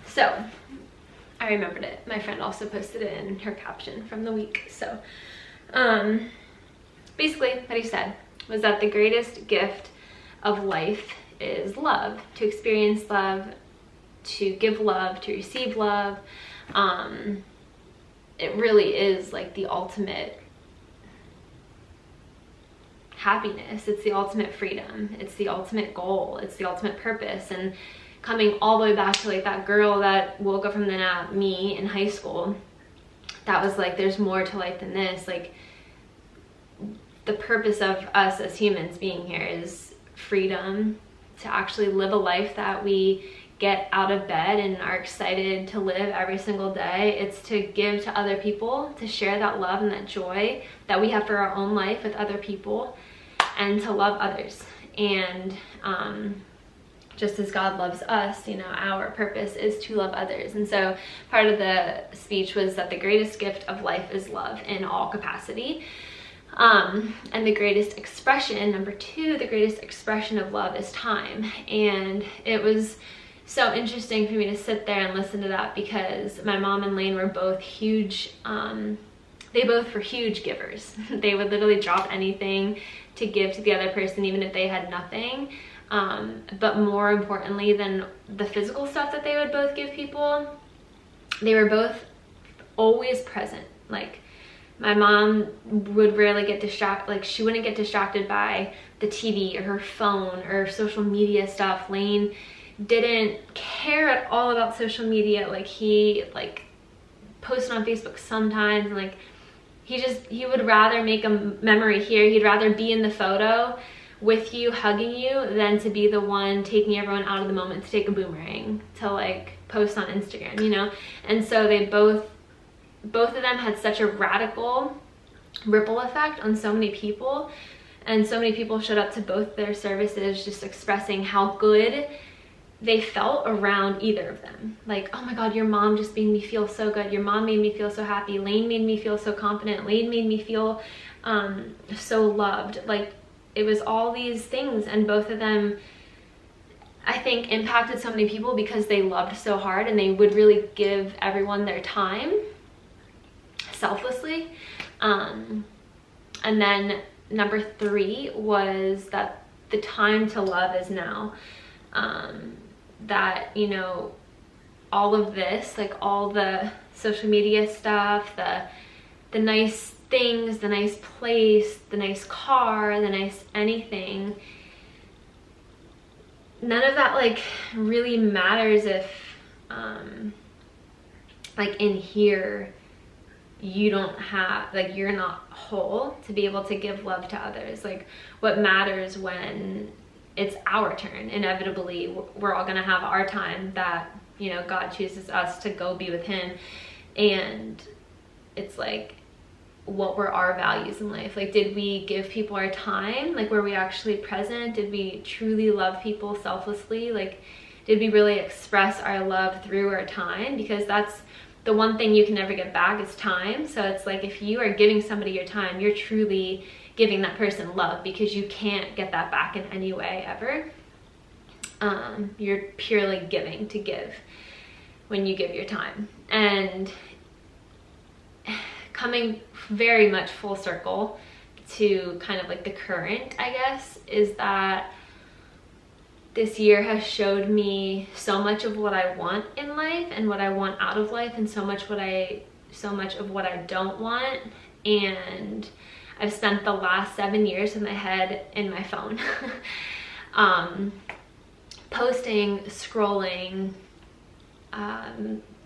So I remembered it. My friend also posted it in her caption from the week. So basically what he said was that the greatest gift of life is love, to experience love, to give love, to receive love. it really is like the ultimate happiness. It's the ultimate freedom. It's the ultimate goal. It's the ultimate purpose. And coming all the way back to like that girl that woke up from the nap, me in high school, that was like, there's more to life than this. Like, the purpose of us as humans being here is freedom, to actually live a life that we get out of bed and are excited to live every single day. It's to give to other people, to share that love and that joy that we have for our own life with other people, and to love others. And just as God loves us, you know, our purpose is to love others. And so part of the speech was that the greatest gift of life is love in all capacity. And the greatest expression, number two, the greatest expression of love is time. And it was so interesting for me to sit there and listen to that, because my mom and Lane were both huge, they both were huge givers. They would literally drop anything to give to the other person, even if they had nothing. But more importantly than the physical stuff that they would both give people, they were both always present. Like, my mom would rarely get distracted, like she wouldn't get distracted by the TV or her phone or social media stuff. Lane didn't care at all about social media. Like, he like posted on Facebook sometimes, and like he would rather make a memory here. He'd rather be in the photo with you, hugging you, than to be the one taking everyone out of the moment to take a boomerang to like post on Instagram, you know? And so they both of them had such a radical ripple effect on so many people, and so many people showed up to both their services just expressing how good they felt around either of them. Like, oh my God, your mom just made me feel so good. Your mom made me feel so happy. Lane made me feel so confident. Lane made me feel so loved. Like, it was all these things, and both of them, I think, impacted so many people because they loved so hard, and they would really give everyone their time selflessly. And then number three was that the time to love is now. That, you know, all of this, like all the social media stuff, the nice things, the nice place, the nice car, the nice anything, none of that like really matters if like in here you don't have, like, you're not whole to be able to give love to others. Like, what matters when it's our turn, inevitably we're all gonna have our time that, you know, God chooses us to go be with him. And it's like, what were our values in life? Like, did we give people our time? Like, were we actually present? Did we truly love people selflessly? Like, did we really express our love through our time? Because that's the one thing you can never get back, is time. So it's like, if you are giving somebody your time, you're truly giving that person love, because you can't get that back in any way ever. You're purely giving to give when you give your time. And coming very much full circle to kind of like the current, I guess, is that this year has showed me so much of what I want in life and what I want out of life, and so much of what I don't want. And I've spent the last 7 years with my head in my phone. Posting, scrolling,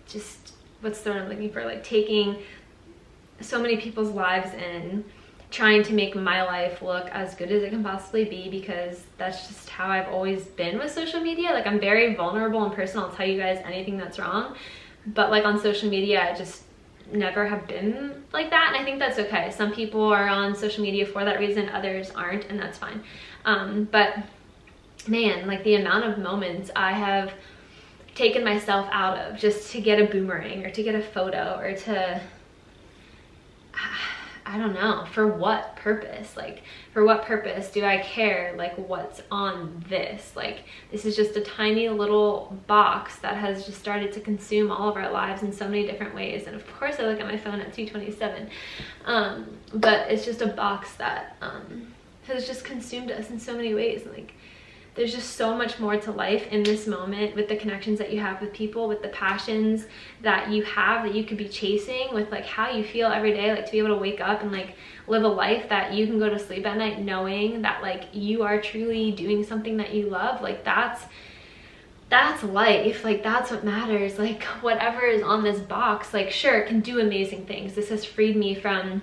just, what's the word I'm looking for? Like, taking so many people's lives in, trying to make my life look as good as it can possibly be, because that's just how I've always been with social media. Like, I'm very vulnerable and personal. I'll tell you guys anything that's wrong, but like on social media, I just never have been like that. And I think that's okay. Some people are on social media for that reason, others aren't, and that's fine. But man, like, the amount of moments I have taken myself out of just to get a boomerang or to get a photo or to, I don't know, for what purpose? Like, for what purpose do I care, like, what's on this? Like, this is just a tiny little box that has just started to consume all of our lives in so many different ways. And of course I look at my phone at 2:27, but it's just a box that has just consumed us in so many ways. Like, there's just so much more to life in this moment, with the connections that you have with people, with the passions that you have that you could be chasing, with like how you feel every day, like to be able to wake up and like live a life that you can go to sleep at night knowing that like you are truly doing something that you love. Like that's life. Like that's what matters. Like whatever is on this box, like sure, it can do amazing things. This has freed me from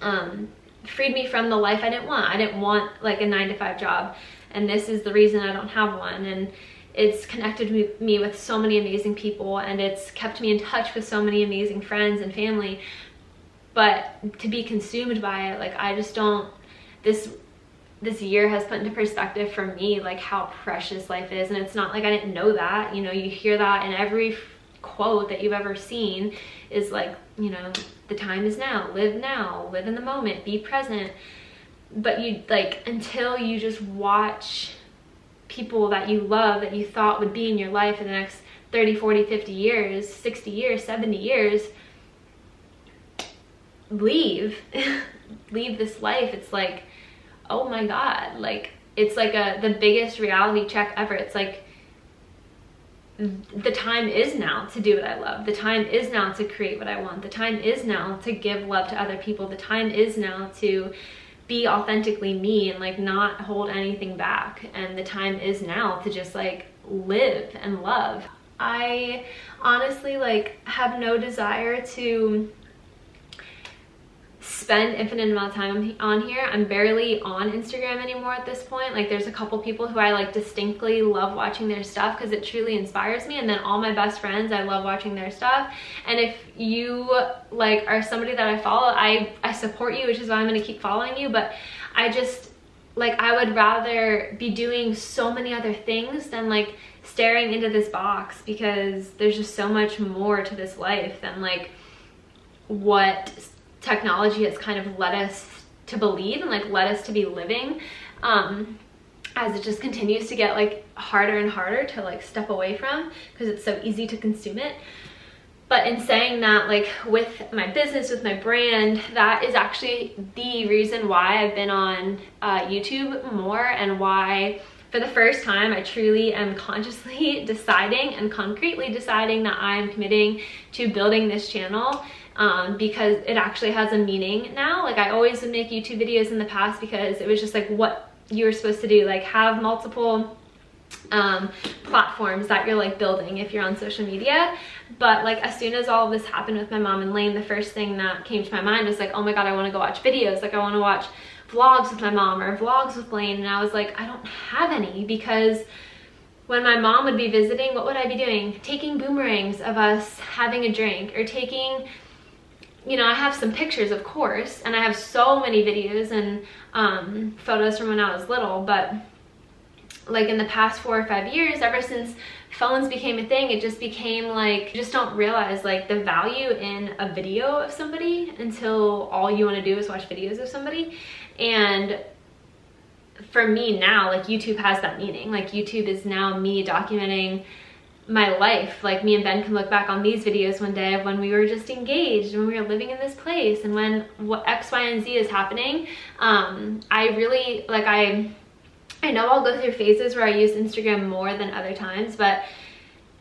the life I didn't want. I didn't want like a 9-to-5 job, and this is the reason I don't have one. And it's connected me with so many amazing people, and it's kept me in touch with so many amazing friends and family. But to be consumed by it, like I just don't, this year has put into perspective for me like how precious life is. And it's not like I didn't know that, you know, you hear that in every quote that you've ever seen is like, you know, the time is now, live in the moment, be present. But you like, until you just watch people that you love, that you thought would be in your life in the next 30, 40, 50 years, 60 years, 70 years, leave this life, it's like, oh my God, like it's like the biggest reality check ever. It's like the time is now to do what I love. The time is now to create what I want. The time is now to give love to other people. The time is now to be authentically me and like not hold anything back. And the time is now to just like live and love. I honestly like have no desire to spend infinite amount of time on here. I'm barely on Instagram anymore at this point. Like there's a couple people who I like distinctly love watching their stuff because it truly inspires me, and then all my best friends, I love watching their stuff. And if you like are somebody that I follow, I support you, which is why I'm going to keep following you. But I just like, I would rather be doing so many other things than like staring into this box, because there's just so much more to this life than like what technology has kind of led us to believe and like led us to be living, as it just continues to get like harder and harder to like step away from, because it's so easy to consume it. But in saying that, like with my business, with my brand, that is actually the reason why I've been on YouTube more, and why for the first time I truly am consciously deciding and concretely deciding that I'm committing to building this channel. Because it actually has a meaning now. Like I always would make YouTube videos in the past because it was just like what you were supposed to do, like have multiple platforms that you're like building if you're on social media. But like as soon as all of this happened with my mom and Lane, the first thing that came to my mind was like, oh my God, I want to go watch videos. Like I want to watch vlogs with my mom or vlogs with Lane. And I was like, I don't have any, because when my mom would be visiting, what would I be doing? Taking boomerangs of us having a drink, or taking, you know, I have some pictures, of course, and I have so many videos and photos from when I was little, but like in the past 4 or 5 years, ever since phones became a thing, it just became like, you just don't realize like the value in a video of somebody until all you want to do is watch videos of somebody. And for me now, like YouTube has that meaning. Like YouTube is now me documenting my life. Like me and Ben can look back on these videos one day of when we were just engaged, when we were living in this place, and when what X, Y, and Z is happening. I really like, I know I'll go through phases where I use Instagram more than other times, but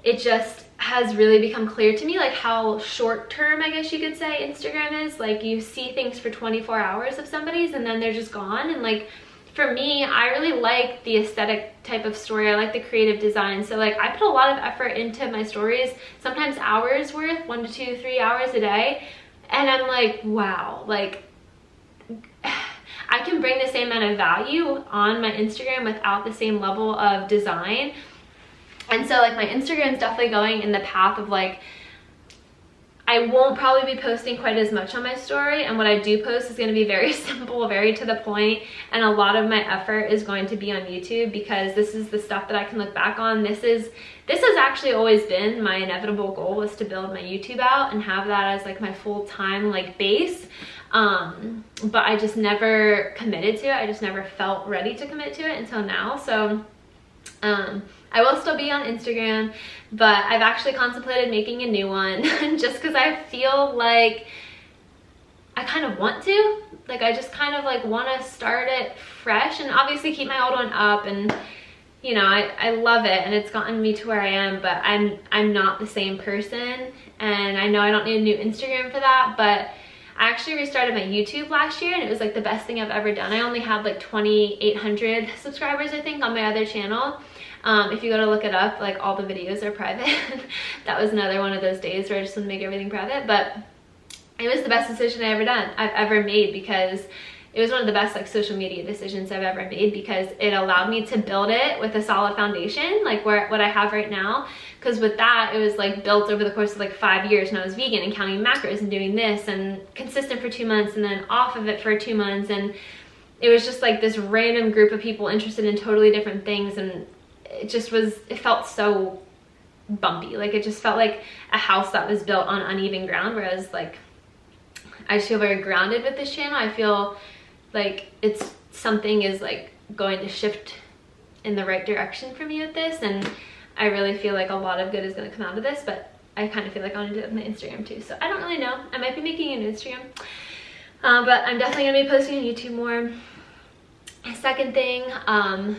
it just has really become clear to me like how short term, I guess you could say, Instagram is. Like you see things for 24 hours of somebody's and then they're just gone. And like for me, I really like the aesthetic type of story. I like the creative design. So like I put a lot of effort into my stories, sometimes hours worth, 1 to 2, 3 hours a day. And I'm like, wow, like I can bring the same amount of value on my Instagram without the same level of design. And so like my Instagram is definitely going in the path of like, I won't probably be posting quite as much on my story, and what I do post is going to be very simple, very to the point, and a lot of my effort is going to be on YouTube, because this is the stuff that I can look back on. This has actually always been my inevitable goal, was to build my YouTube out and have that as like my full-time like base. But I just never committed to it. I just never felt ready to commit to it until now. So I will still be on Instagram, but I've actually contemplated making a new one just because I feel like I kind of want to. Like I just kind of like want to start it fresh, and obviously keep my old one up and you know, I love it and it's gotten me to where I am, but I'm not the same person, and I know I don't need a new Instagram for that, but I actually restarted my YouTube last year and it was like the best thing I've ever done. I only had like 2,800 subscribers, I think, on my other channel. If you go to look it up, like all the videos are private. That was another one of those days where I just want to make everything private, but it was the best decision I've ever made, because it was one of the best like social media decisions I've ever made, because it allowed me to build it with a solid foundation, like what I have right now. Because with that, it was like built over the course of like 5 years, and I was vegan and counting macros and doing this and consistent for 2 months and then off of it for 2 months. And it was just like this random group of people interested in totally different things, and it just was, it felt so bumpy. Like it just felt like a house that was built on uneven ground, whereas like I just feel very grounded with this channel. I feel like it's something is like going to shift in the right direction for me with this, and I really feel like a lot of good is going to come out of this, but I kind of feel like I want to do it with my Instagram too, so I don't really know. I might be making an Instagram, but I'm definitely going to be posting on YouTube more. Second thing,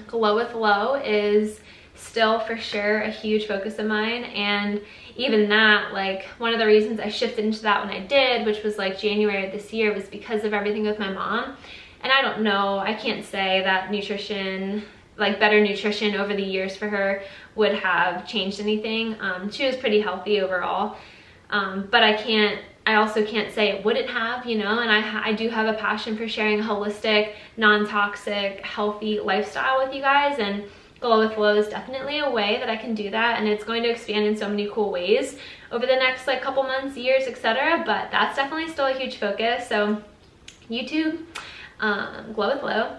Glow with Low is still for sure a huge focus of mine, and even that, like one of the reasons I shifted into that when I did, which was like January of this year, was because of everything with my mom. And I don't know, I can't say that nutrition, like better nutrition over the years for her would have changed anything. She was pretty healthy overall, but I also can't say it wouldn't have, you know. And I do have a passion for sharing a holistic, non-toxic, healthy lifestyle with you guys, and Glow with Low is definitely a way that I can do that, and it's going to expand in so many cool ways over the next like couple months, years, etc. But that's definitely still a huge focus. So YouTube, Glow with Low.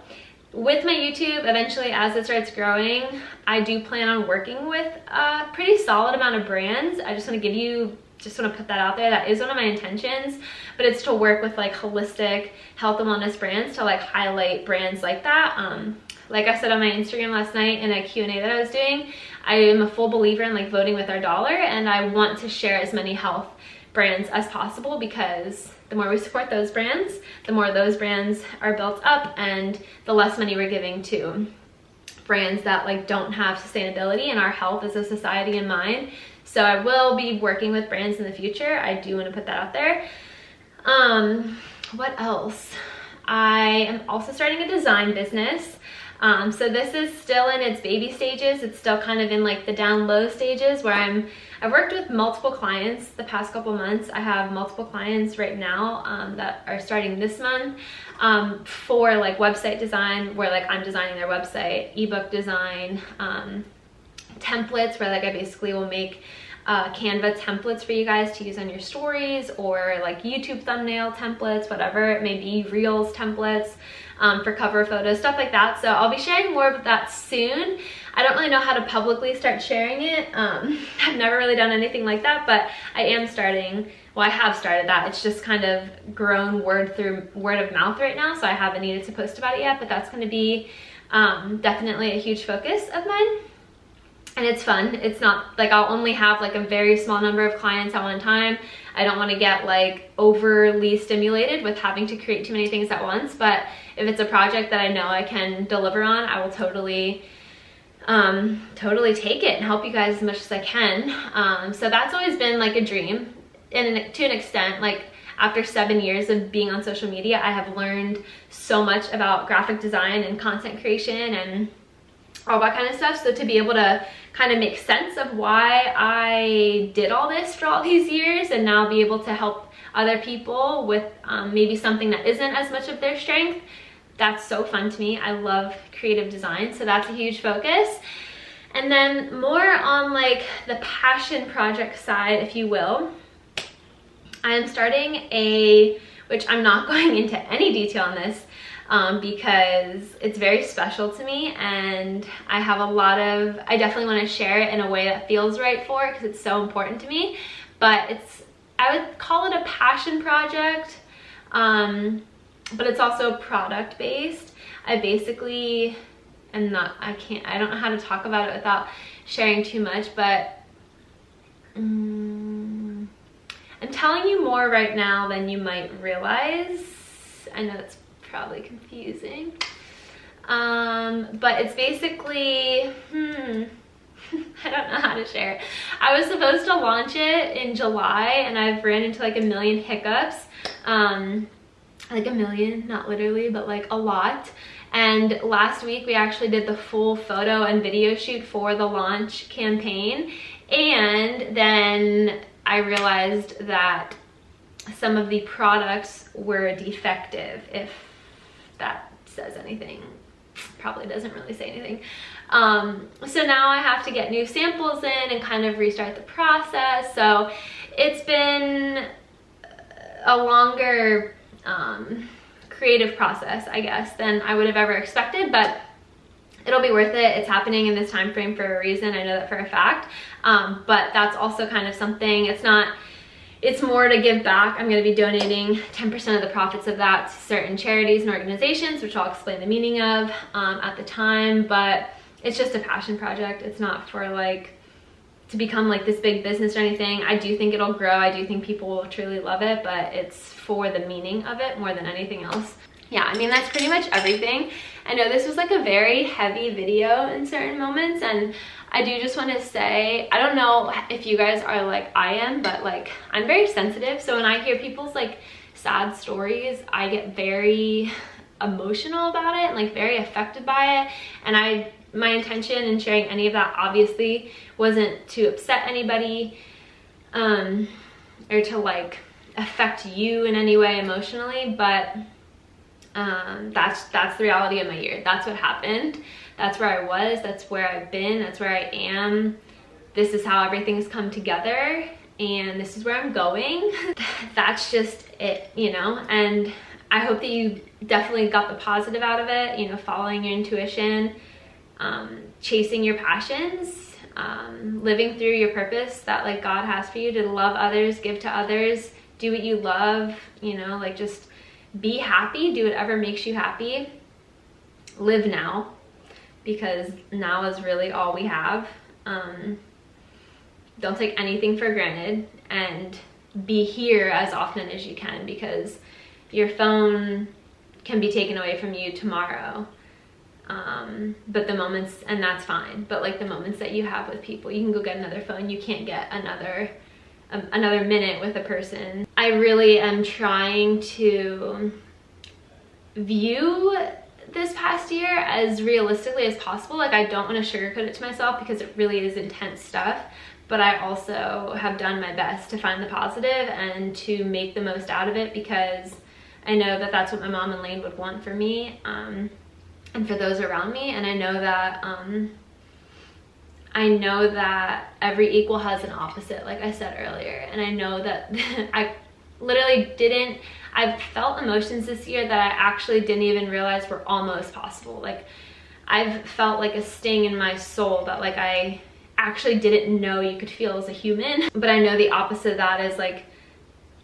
With my YouTube, eventually as it starts growing, I do plan on working with a pretty solid amount of brands. I just want to put that out there. That is one of my intentions, but it's to work with like holistic health and wellness brands, to like highlight brands like that. Like I said on my Instagram last night in a Q&A that I was doing, I am a full believer in like voting with our dollar, and I want to share as many health brands as possible, because the more we support those brands, the more those brands are built up, and the less money we're giving to brands that like don't have sustainability and our health as a society in mind. So I will be working with brands in the future. I do want to put that out there. What else? I am also starting a design business. So this is still in its baby stages. It's still kind of in like the down low stages, where I've worked with multiple clients the past couple months. I have multiple clients right now that are starting this month for like website design, where like I'm designing their website, ebook design, templates, where like I basically will make Canva templates for you guys to use on your stories, or like YouTube thumbnail templates, whatever it may be, Reels templates for cover photos, stuff like that. So I'll be sharing more of that soon. I don't really know how to publicly start sharing it. I've never really done anything like that, but I am starting. Well, I have started that. It's just kind of grown word of mouth right now, so I haven't needed to post about it yet, but that's going to be definitely a huge focus of mine. And it's fun. It's not like I'll only have like a very small number of clients at one time. I don't want to get like overly stimulated with having to create too many things at once, but if it's a project that I know I can deliver on, I will totally take it and help you guys as much as I can. So that's always been like a dream, and to an extent, like after 7 years of being on social media, I have learned so much about graphic design and content creation and all that kind of stuff. So to be able to kind of make sense of why I did all this for all these years, and now be able to help other people with maybe something that isn't as much of their strength, that's so fun to me. I love creative design, so that's a huge focus. And then more on like the passion project side, if you will, I am starting which I'm not going into any detail on this, because it's very special to me, and I definitely want to share it in a way that feels right for it, because it's so important to me. But I would call it a passion project, but it's also product based. I basically I don't know how to talk about it without sharing too much, but I'm telling you more right now than you might realize. I know it's probably confusing. But it's basically, I don't know how to share it. I was supposed to launch it in July, and I've ran into like a million hiccups. Like a million, not literally, but like a lot. And last week we actually did the full photo and video shoot for the launch campaign. And then I realized that some of the products were defective, if that says anything. Probably doesn't really say anything. So now I have to get new samples in and kind of restart the process. So it's been a longer creative process, I guess, than I would have ever expected, but it'll be worth it. It's happening in this time frame for a reason. I know that for a fact. But that's also kind of something, it's more to give back. I'm going to be donating 10% of the profits of that to certain charities and organizations, which I'll explain the meaning of at the time. But it's just a passion project. It's not for like to become like this big business or anything. I do think it'll grow. I do think people will truly love it, but it's for the meaning of it more than anything else. Yeah, I mean, that's pretty much everything. I know this was like a very heavy video in certain moments, and I do just want to say, I don't know if you guys are like I am, but like I'm very sensitive. So when I hear people's like sad stories, I get very emotional about it and like very affected by it. And my intention in sharing any of that obviously wasn't to upset anybody or to like affect you in any way emotionally, but that's the reality of my year. That's what happened. That's where I was. That's where I've been. That's where I am. This is how everything's come together, and this is where I'm going. That's just it, you know. And I hope that you definitely got the positive out of it, you know, following your intuition, chasing your passions, living through your purpose that like God has for you to love others, give to others, do what you love, you know, like just be happy, do whatever makes you happy. Live now, because now is really all we have. Don't take anything for granted, and be here as often as you can, because your phone can be taken away from you tomorrow. But the moments, and that's fine, but like the moments that you have with people, you can go get another phone. You can't get another minute with a person. I really am trying to view this past year as realistically as possible. Like, I don't want to sugarcoat it to myself because it really is intense stuff, but I also have done my best to find the positive and to make the most out of it, because I know that that's what my mom and Lane would want for me, and for those around me. And I know that every equal has an opposite, like I said earlier. And I know that I've felt emotions this year that I actually didn't even realize were almost possible. Like, I've felt like a sting in my soul that like I actually didn't know you could feel as a human. But I know the opposite of that is like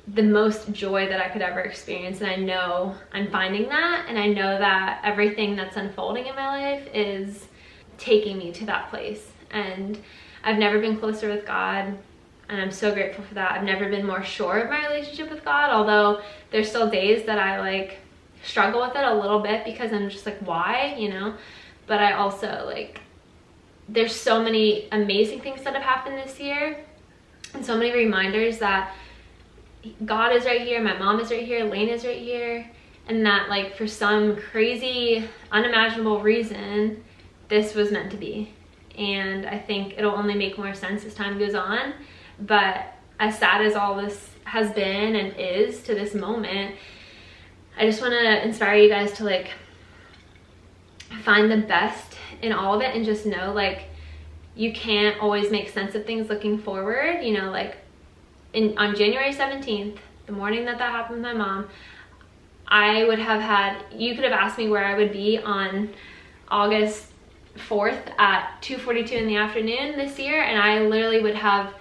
the most joy that I could ever experience, and I know I'm finding that, and I know that everything that's unfolding in my life is taking me to that place. And I've never been closer with God, and I'm so grateful for that. I've never been more sure of my relationship with God, although there's still days that I like struggle with it a little bit, because I'm just like, why, you know? But I also like, there's so many amazing things that have happened this year, and so many reminders that God is right here, my mom is right here, Lane is right here, and that like for some crazy unimaginable reason this was meant to be. And I think it'll only make more sense as time goes on. But as sad as all this has been and is to this moment, I just want to inspire you guys to like find the best in all of it, and just know like you can't always make sense of things looking forward. You know, like on January 17th, the morning that happened with my mom, you could have asked me where I would be on August 4th at 2:42 in the afternoon this year, and I literally would have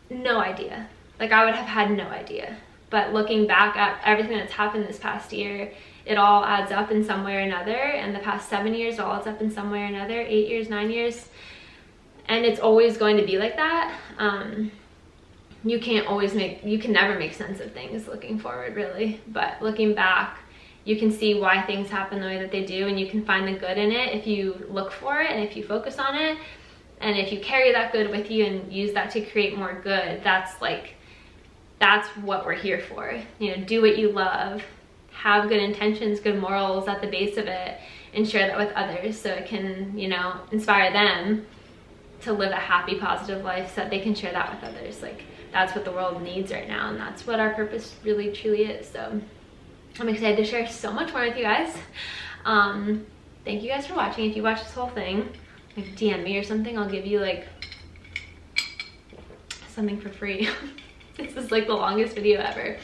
no idea. Like, I would have had no idea. But looking back at everything that's happened this past year, it all adds up in some way or another. And the past 7 years, it all adds up in some way or another. 8 years, 9 years, and it's always going to be like that. You can never make sense of things looking forward, really, but looking back, you can see why things happen the way that they do, and you can find the good in it if you look for it and if you focus on it. And if you carry that good with you and use that to create more good, that's what we're here for. You know, do what you love, have good intentions, good morals at the base of it, and share that with others so it can, you know, inspire them to live a happy, positive life so that they can share that with others. Like, that's what the world needs right now, and that's what our purpose really truly is. So I'm excited to share so much more with you guys. Thank you guys for watching. If you watch this whole thing, like DM me or something, I'll give you like something for free. This is like the longest video ever.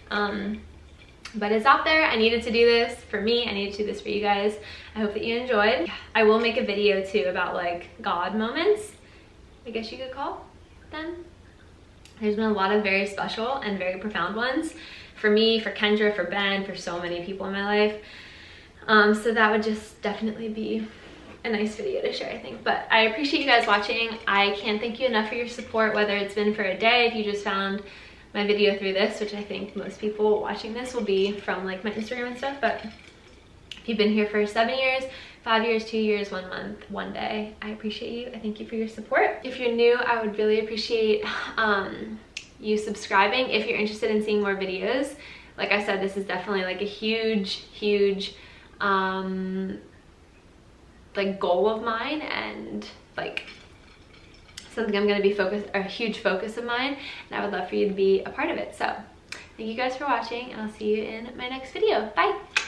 But it's out there. I needed to do this for me. I needed to do this for you guys. I hope that you enjoyed. I will make a video too about like God moments, I guess you could call them. There's been a lot of very special and very profound ones for me, for Kendra, for Ben, for so many people in my life. So that would just definitely be a nice video to share, I think. But I appreciate you guys watching. I can't thank you enough for your support, whether it's been for a day, if you just found my video through this, which I think most people watching this will be from like my Instagram and stuff. But if you've been here for 7 years, 5 years, 2 years, 1 month, 1 day, I appreciate you. I thank you for your support. If you're new, I would really appreciate you subscribing if you're interested in seeing more videos. Like I said, this is definitely like a huge like goal of mine, and like something I'm going to be focused, a huge focus of mine, and I would love for you to be a part of it. So thank you guys for watching, and I'll see you in my next video. Bye.